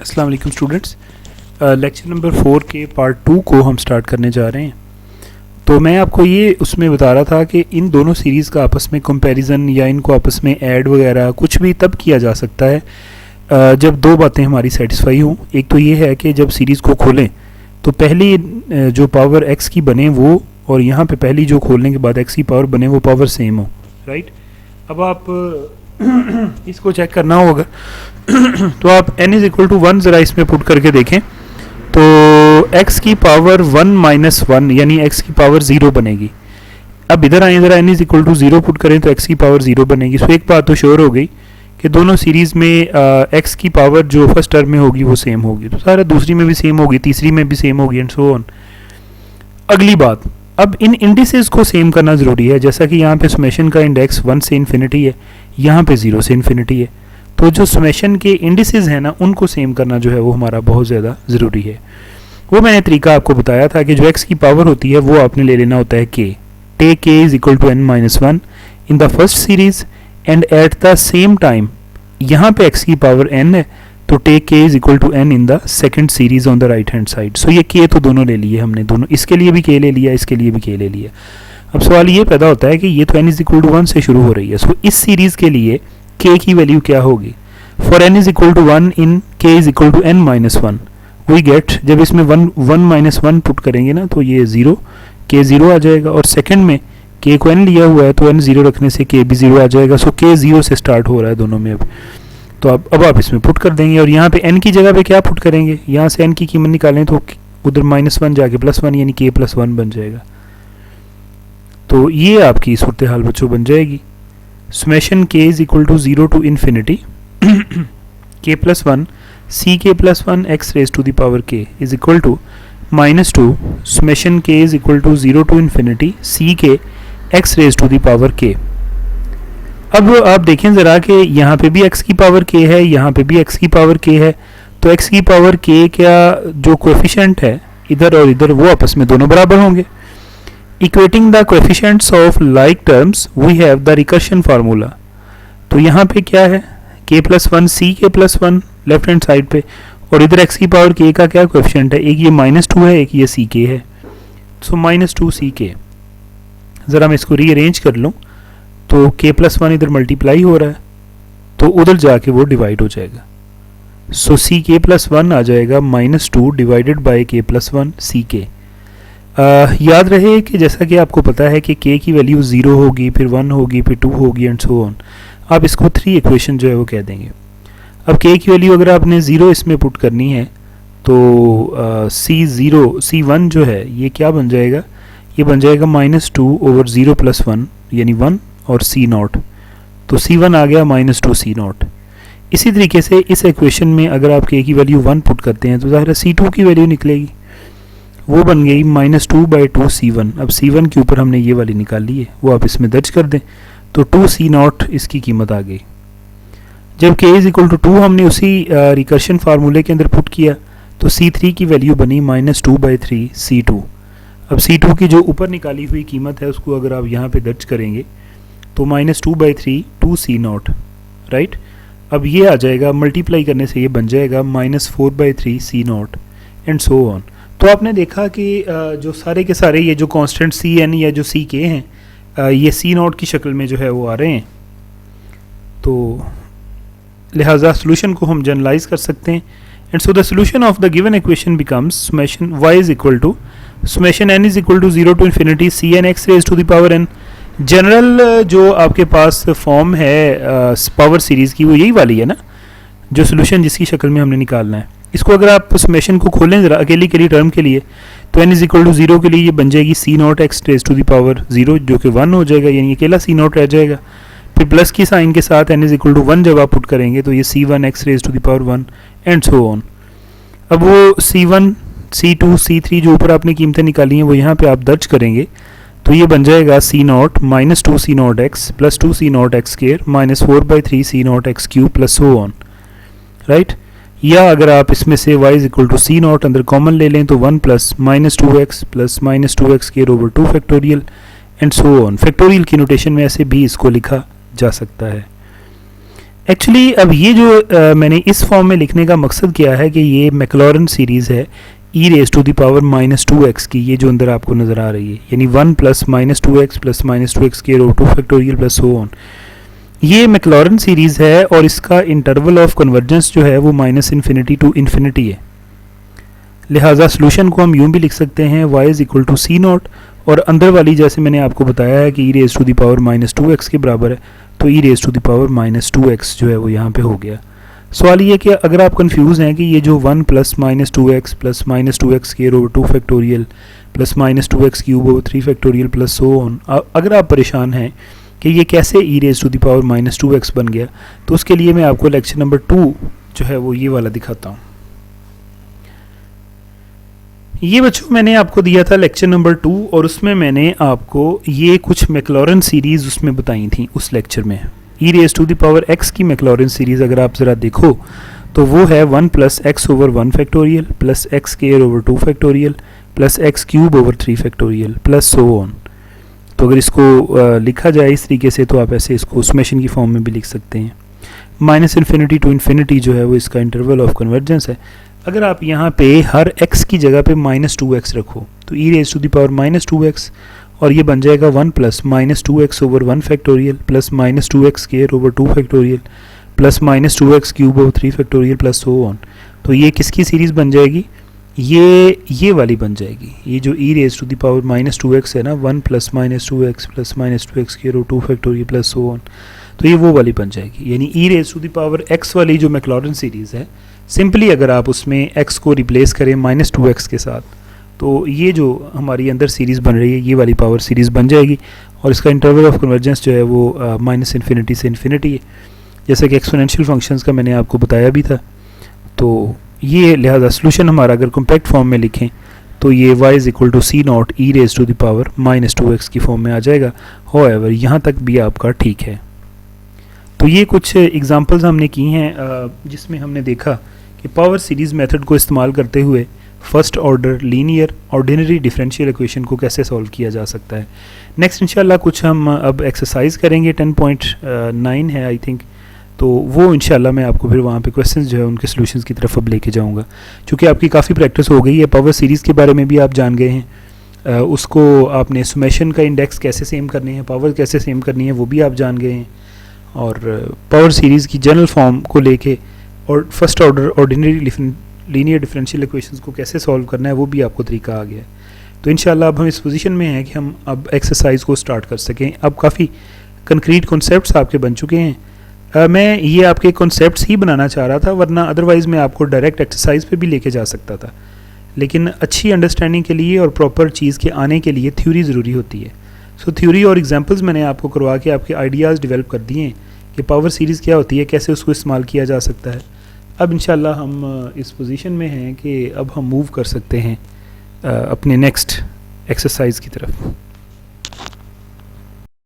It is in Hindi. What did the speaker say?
अस्सलाम वालेकुम स्टूडेंट्स, लेक्चर नंबर 4 के पार्ट 2 को हम स्टार्ट करने जा रहे हैं। तो मैं आपको ये उसमें बता रहा था कि इन दोनों सीरीज़ का आपस में कंपैरिजन या इनको आपस में ऐड वगैरह कुछ भी तब किया जा सकता है जब दो बातें हमारी सेटिस्फाई हों। एक तो ये है कि जब सीरीज़ को खोलें तो पहली जो पावर x की बने वो, और यहाँ पे पहली जो खोलने के बाद x की पावर बने वो पावर सेम हो, राइट। अब आप इसको चेक करना होगा तो आप n इज़ इक्वल टू 1 ज़रा इसमें पुट करके देखें तो x की पावर 1 माइनस 1 यानी x की पावर 0 बनेगी। अब इधर आए ज़रा n is equal to 0 put करें तो x की पावर 0 बनेगी। सो एक बात तो श्योर हो गई कि दोनों सीरीज़ में x की पावर जो फर्स्ट टर्म में होगी वो सेम होगी, तो सारा दूसरी में भी सेम होगी, तीसरी में भी सेम होगी, एंड सो ऑन। अगली बात, अब इन इंडिसेस को सेम करना ज़रूरी है। जैसा कि यहाँ पे समेशन का इंडेक्स 1 से इन्फिनिटी है, यहाँ पे 0 से इन्फिनिटी है, तो जो समेशन के इंडिसेस हैं ना उनको सेम करना जो है वो हमारा बहुत ज़्यादा ज़रूरी है। वो मैंने तरीका आपको बताया था कि जो x की पावर होती है वो आपने ले लेना होता है k। Take k is equal to n minus 1 in the first series and at the same time यहाँ पे x की पावर n है तो take k is equal to n in the second series on the right hand side. So ये k तो दोनों ले लिए हमने, दोनों, इसके लिए भी k ले लिया, इसके लिए भी k ले लिया। अब सवाल ये पैदा होता है कि ये तो n इज़ इक्वल टू 1 से शुरू हो रही है, सो इस सीरीज़ के लिए k की वैल्यू क्या होगी? For n is equal to 1 in k is equal to n minus 1 we get, जब इसमें 1 माइनस 1 पुट करेंगे ना तो ये 0, k 0 आ जाएगा, और सेकंड में k को n लिया हुआ है तो n 0 रखने से k भी 0 आ जाएगा। सो k 0 से स्टार्ट हो रहा है दोनों में। अब तो अब आप इसमें पुट कर देंगे, और यहाँ पे n की जगह पे क्या पुट करेंगे, यहाँ से n की कीमत निकालें तो उधर -1 जाके +1 यानी k +1 बन जाएगा। तो ये आपकी सूरत हाल बच्चों बन जाएगी। Summation k is equal to 0 to infinity k +1 ck +1 x raise to the power k is equal to -2 summation k is equal to 0 to infinity ck x raise to the power k। अब आप देखें ज़रा कि यहाँ पे भी x की पावर k है, यहाँ पे भी x की पावर k है, तो x की पावर k का जो कोएफिशिएंट है इधर और इधर वो आपस में दोनों बराबर होंगे। Equating the coefficients of like terms we have the recursion formula. तो यहाँ पे क्या है, k +1 ck +1 left hand side पे, और इधर x की पावर k का क्या कोएफिशिएंट है, एक ये -2 है, एक ये ck है। सो -2 ck, ज़रा मैं इसको रीअरेंज कर लूँ तो k +1 इधर मल्टीप्लाई हो रहा है तो उधर जाके वो डिवाइड हो जाएगा। सो ck +1 आ जाएगा -2 डिवाइडेड बाई k +1 ck। याद रहे कि जैसा कि आपको पता है कि k की वैल्यू 0 होगी, फिर 1 होगी, फिर 2 होगी, एंड सो ऑन। आप इसको 3 इक्वेशन जो है वो कह देंगे। अब k की वैल्यू अगर आपने 0 इसमें पुट करनी है तो c1 जो है ये क्या बन जाएगा, ये बन जाएगा -2 ओवर 0 + 1 यानी 1 और c0, तो c1 आ गया -2 c0। इसी तरीके से इस इक्वेशन में अगर आप k की वैल्यू 1 पुट करते हैं तो ज़ाहिर है c2 की वैल्यू निकलेगी, वो बन गई -2/2 c1। अब c1 के ऊपर हमने ये वाली निकाल ली है, वो आप इसमें दर्ज कर दें तो 2 c0 इसकी कीमत आ गई। जब k इज़ इक्वल टू 2 हमने उसी रिकर्शन फार्मूले के अंदर पुट किया तो c3 की वैल्यू बनी -2/3 c2। अब c2 की जो ऊपर निकाली हुई कीमत है उसको अगर आप यहाँ पे दर्ज करेंगे तो -2/3 2 c0, राइट। अब ये आ जाएगा, मल्टीप्लाई करने से ये बन जाएगा -4/3 c0 एंड सो ऑन। तो आपने देखा कि जो सारे के सारे ये जो कांस्टेंट cn या जो ck हैं ये c0 की शक्ल में जो है वो आ रहे हैं, तो लिहाजा सोल्यूशन को हम जनरलाइज कर सकते हैं। And so the solution of the given equation becomes summation y is equal to summation n is equal to 0 to infinity cn x raise to the power n। General जो आपके पास फॉर्म है पावर सीरीज़ की वो यही वाली है ना, जो सोल्यूशन जिसकी शक्ल में हमने निकालना है। इसको अगर आप समेशन को खोलें ज़रा अकेली टर्म के लिए तो n इज़ इक्वल टू 0 के लिए ये बन जाएगी c0 x raise to the power 0 जो कि 1 हो जाएगा, यानी अकेला c0 रह जाएगा। फिर प्लस की साइन के साथ n इज़ इक्वल टू 1 जब आप पुट करेंगे तो ये c1 x raise to the power 1 and so on. अब वो c1 c2 c3 जो ऊपर आपने कीमतें निकाली हैं वो यहाँ पे आप दर्ज करेंगे तो ये बन जाएगा c0 -2 c0 x plus 2 c0 x square -4/3 c0 x cube plus so on, right. या अगर आप इसमें से y is equal to c0 अंदर कॉमन ले लें तो 1 plus -2x plus -2x square over 2 factorial and so on. Factorial की नोटेशन में ऐसे भी इसको लिखा जा सकता है। एक्चुअली अब ये जो मैंने इस फॉर्म में लिखने का मकसद क्या है कि ये मैक्लॉरन सीरीज़ है e raise to the power -2x की, ये जो अंदर आपको नज़र आ रही है, यानी 1 प्लस -2x प्लस -2x के root 2 factorial plus so on. ये मैक्लॉरन सीरीज़ है और इसका इंटरवल ऑफ कन्वर्जेंस जो है वो -∞ टू इन्फिनिटी है। लिहाजा सोल्यूशन को हम यूँ भी लिख सकते हैं y is equal to c0, और अंदर वाली जैसे मैंने आपको बताया है कि e raise to the power -2x के बराबर है, तो e raise to the power -2x जो है वो यहाँ पे हो गया। सवाल ये कि अगर आप कंफ्यूज हैं कि ये जो 1 प्लस -2x प्लस -2x के over 2 factorial plus -2x cube over 3 factorial plus so on, अगर आप परेशान हैं कि ये कैसे e raise to the power -2x बन गया, तो उसके लिए मैं आपको लेक्चर नंबर 2 जो है वो ये वाला दिखाता हूँ। ये बच्चों मैंने आपको दिया था लेक्चर नंबर 2, और उसमें मैंने आपको ये कुछ मैक्लॉरन सीरीज़ उसमें बताई थी उस लेक्चर में। E raise to the power x की मैक्लॉरन सीरीज़ अगर आप ज़रा देखो तो वो है 1 plus x over 1 factorial plus x square over 2 factorial plus x cube over 3 factorial plus so on. तो अगर इसको लिखा जाए इस तरीके से तो आप ऐसे इसको समेशन की फॉर्म में भी लिख सकते हैं। -∞ टू इन्फिनिटी जो है वो इसका इंटरवल ऑफ कन्वर्जेंस है। अगर आप यहाँ पे हर x की जगह पे -2x रखो तो e raise to the power -2x, और ये बन जाएगा 1 plus -2x over 1 factorial plus -2x square over 2 factorial plus -2x cube over 3 factorial plus so on. तो ये किसकी सीरीज़ बन जाएगी? ये वाली बन जाएगी। ये जो e raise to the power -2x है ना, 1 plus -2x plus -2x square over 2 factorial plus so on, तो ये वो वाली बन जाएगी। यानी e raise to the power x वाली जो मैक्लॉरन सीरीज़ है, सिंपली अगर आप उसमें x को रिप्लेस करें -2x के साथ, तो ये जो हमारी अंदर सीरीज़ बन रही है ये वाली पावर सीरीज़ बन जाएगी, और इसका इंटरवल ऑफ कन्वर्जेंस जो है वो -∞ से इन्फिनिटी है, जैसा कि एक्सपोनेंशियल फंक्शंस का मैंने आपको बताया भी था। तो ये लिहाजा सोल्यूशन हमारा अगर कॉम्पैक्ट फॉर्म में लिखें तो ये y is equal to c0 e raise to the power -2x की फॉर्म में आ जाएगा। हाउएवर यहाँ तक भी आपका ठीक है। तो ये कुछ एग्जांपल्स हमने की हैं जिसमें हमने देखा कि पावर सीरीज़ मेथड को इस्तेमाल करते हुए first order linear ordinary differential equation को कैसे सॉल्व किया जा सकता है। नेक्स्ट इंशाल्लाह कुछ हम अब एक्सरसाइज करेंगे, 10.9 है आई थिंक, तो वो इंशाल्लाह मैं आपको फिर वहाँ पे क्वेश्चंस जो है उनके सॉल्यूशंस की तरफ अब लेके जाऊँगा। चूँकि आपकी काफ़ी प्रैक्टिस हो गई है, पावर सीरीज़ के बारे में भी आप जान गए हैं, उसको आपने समेशन का इंडेक्स कैसे सेम करनी है, पावर कैसे सेम करनी है वो भी आप जान गए हैं, और पावर सीरीज़ की जनरल फॉर्म को लेके और first order ordinary linear differential equations को कैसे सॉल्व करना है वो भी आपको तरीका आ गया है। तो इंशाल्लाह अब हम इस पोजीशन में हैं कि हम अब एक्सरसाइज को स्टार्ट कर सकें। अब काफ़ी कंक्रीट कॉन्सेप्ट्स आपके बन चुके हैं। मैं ये आपके कॉन्सेप्ट्स ही बनाना चाह रहा था, वरना अदरवाइज़ मैं आपको डायरेक्ट एक्सरसाइज पे भी लेके जा सकता था, लेकिन अच्छी अंडरस्टैंडिंग के लिए और प्रॉपर चीज़ के आने के लिए थ्योरी ज़रूरी होती है। सो थ्योरी और एग्जांपल्स मैंने आपको करवा के आपके आइडियाज़ डेवलप कर दिए हैं कि पावर सीरीज़ क्या होती है, कैसे उसको इस्तेमाल किया जा सकता है। अब इंशाल्लाह हम इस पोजीशन में हैं कि अब हम मूव कर सकते हैं अपने नेक्स्ट एक्सरसाइज की तरफ।